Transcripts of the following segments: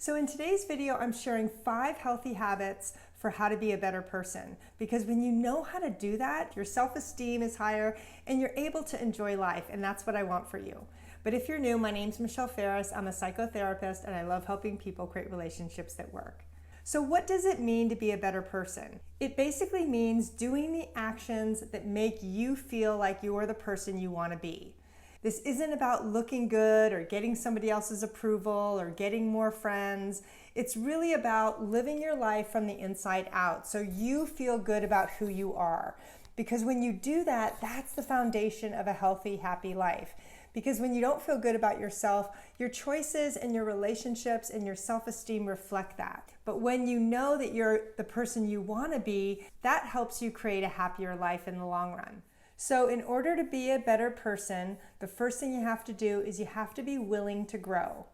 So in today's video, I'm sharing 5 healthy habits for how to be a better person. Because when you know how to do that, your self-esteem is higher and you're able to enjoy life, and that's what I want for you. But if you're new, my name's Michelle Ferris. I'm a psychotherapist and I love helping people create relationships that work. So what does it mean to be a better person? It basically means doing the actions that make you feel like you're the person you want to be. This isn't about looking good or getting somebody else's approval or getting more friends. It's really about living your life from the inside out so you feel good about who you are. Because when you do that, that's the foundation of a healthy, happy life. Because when you don't feel good about yourself, your choices and your relationships and your self-esteem reflect that. But when you know that you're the person you want to be, that helps you create a happier life in the long run. So in order to be a better person, the first thing you have to do is you have to be willing to grow.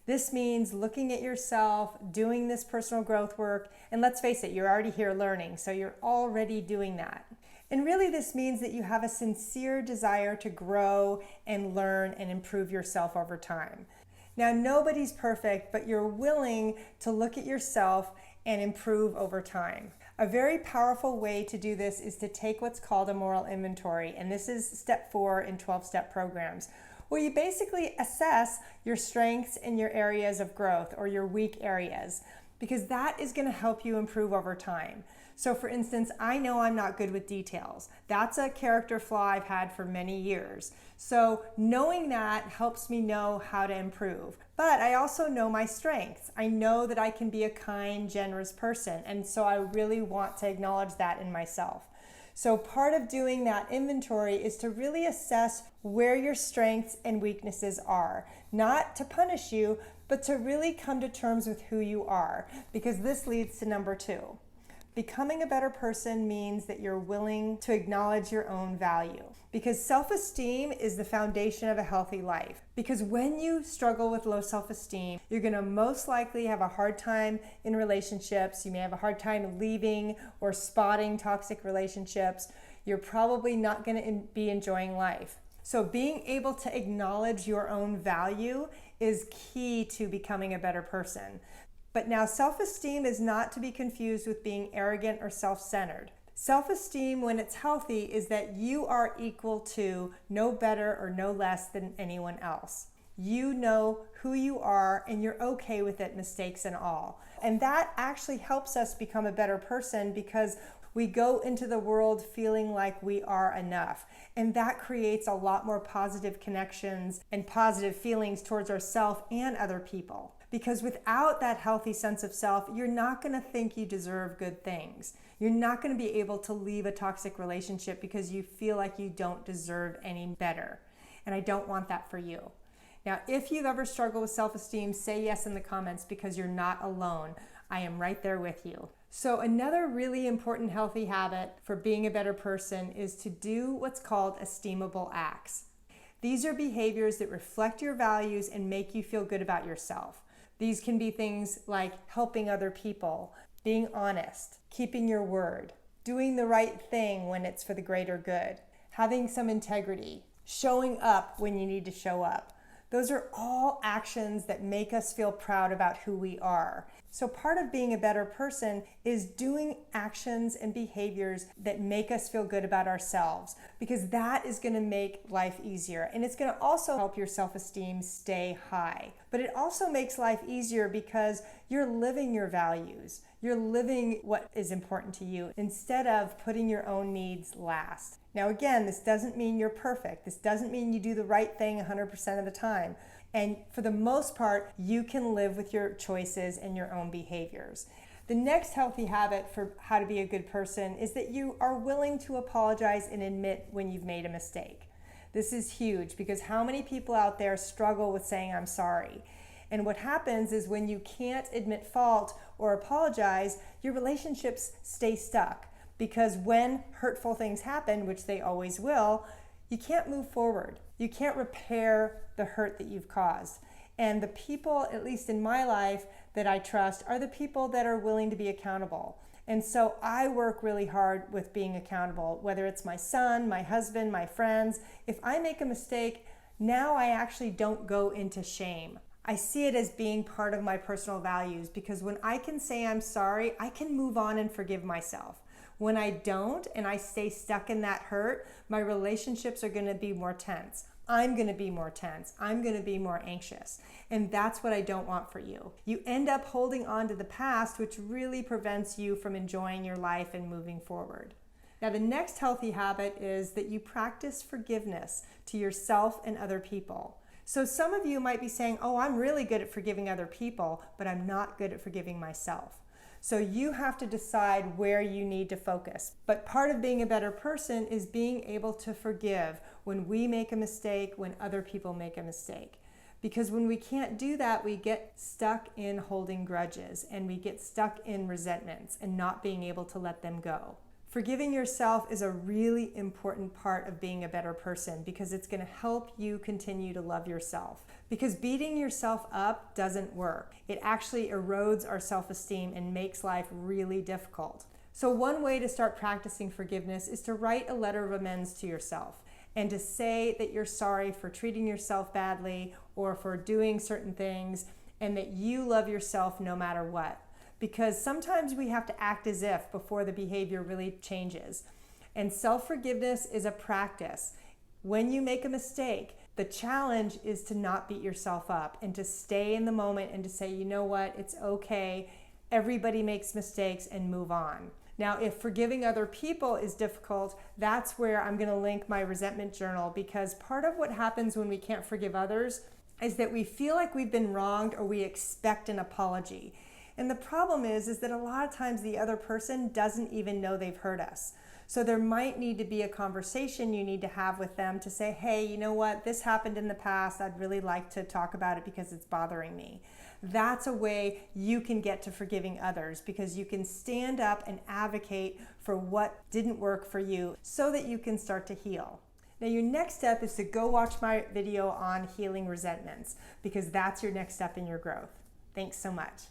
This means looking at yourself, doing this personal growth work, and let's face it, you're already here learning, so you're already doing that. And really this means that you have a sincere desire to grow and learn and improve yourself over time. Now, nobody's perfect, but you're willing to look at yourself and improve over time. A very powerful way to do this is to take what's called a moral inventory, and this is step 4 in 12-step programs, where you basically assess your strengths and your areas of growth or your weak areas, because that is going to help you improve over time. So for instance, I know I'm not good with details. That's a character flaw I've had for many years. So knowing that helps me know how to improve. But I also know my strengths. I know that I can be a kind, generous person. And so I really want to acknowledge that in myself. So part of doing that inventory is to really assess where your strengths and weaknesses are. Not to punish you, but to really come to terms with who you are. Because this leads to number 2. Becoming a better person means that you're willing to acknowledge your own value. Because self-esteem is the foundation of a healthy life. Because when you struggle with low self-esteem, you're going to most likely have a hard time in relationships. You may have a hard time leaving or spotting toxic relationships. You're probably not going to be enjoying life. So being able to acknowledge your own value is key to becoming a better person. But now self-esteem is not to be confused with being arrogant or self-centered. Self-esteem, when it's healthy, is that you are equal to, no better or no less than anyone else. You know who you are and you're okay with it, mistakes and all. And that actually helps us become a better person because we go into the world feeling like we are enough. And that creates a lot more positive connections and positive feelings towards ourselves and other people. Because without that healthy sense of self, you're not going to think you deserve good things. You're not going to be able to leave a toxic relationship because you feel like you don't deserve any better. And I don't want that for you. Now, if you've ever struggled with self-esteem, say yes in the comments because you're not alone. I am right there with you. So another really important healthy habit for being a better person is to do what's called esteem-able acts. These are behaviors that reflect your values and make you feel good about yourself. These can be things like helping other people, being honest, keeping your word, doing the right thing when it's for the greater good, having some integrity, showing up when you need to show up. Those are all actions that make us feel proud about who we are. So part of being a better person is doing actions and behaviors that make us feel good about ourselves, because that is going to make life easier. And it's going to also help your self-esteem stay high. But it also makes life easier because you're living your values. You're living what is important to you instead of putting your own needs last. Now again, this doesn't mean you're perfect. This doesn't mean you do the right thing 100% of the time. And for the most part, you can live with your choices and your own behaviors. The next healthy habit for how to be a good person is that you are willing to apologize and admit when you've made a mistake. This is huge because how many people out there struggle with saying I'm sorry? And what happens is when you can't admit fault or apologize, your relationships stay stuck. Because when hurtful things happen, which they always will, you can't move forward. You can't repair the hurt that you've caused. And the people, at least in my life, that I trust are the people that are willing to be accountable. And so I work really hard with being accountable, whether it's my son, my husband, my friends. If I make a mistake, now I actually don't go into shame. I see it as being part of my personal values, because when I can say I'm sorry, I can move on and forgive myself. When I don't and I stay stuck in that hurt, my relationships are going to be more tense. I'm going to be more tense. I'm going to be more anxious. And that's what I don't want for you. You end up holding on to the past, which really prevents you from enjoying your life and moving forward. Now, the next healthy habit is that you practice forgiveness to yourself and other people. So some of you might be saying, oh, I'm really good at forgiving other people, but I'm not good at forgiving myself. So you have to decide where you need to focus. But part of being a better person is being able to forgive when we make a mistake, when other people make a mistake. Because when we can't do that, we get stuck in holding grudges and we get stuck in resentments and not being able to let them go. Forgiving yourself is a really important part of being a better person, because it's going to help you continue to love yourself. Because beating yourself up doesn't work. It actually erodes our self-esteem and makes life really difficult. So one way to start practicing forgiveness is to write a letter of amends to yourself and to say that you're sorry for treating yourself badly or for doing certain things, and that you love yourself no matter what. Because sometimes we have to act as if before the behavior really changes. And self-forgiveness is a practice. When you make a mistake, the challenge is to not beat yourself up and to stay in the moment and to say, you know what, it's okay. Everybody makes mistakes, and move on. Now, if forgiving other people is difficult, that's where I'm going to link my resentment journal, because part of what happens when we can't forgive others is that we feel like we've been wronged or we expect an apology. And the problem is that a lot of times the other person doesn't even know they've hurt us. So there might need to be a conversation you need to have with them to say, hey, you know what, this happened in the past. I'd really like to talk about it because it's bothering me. That's a way you can get to forgiving others, because you can stand up and advocate for what didn't work for you so that you can start to heal. Now, your next step is to go watch my video on healing resentments, because that's your next step in your growth. Thanks so much.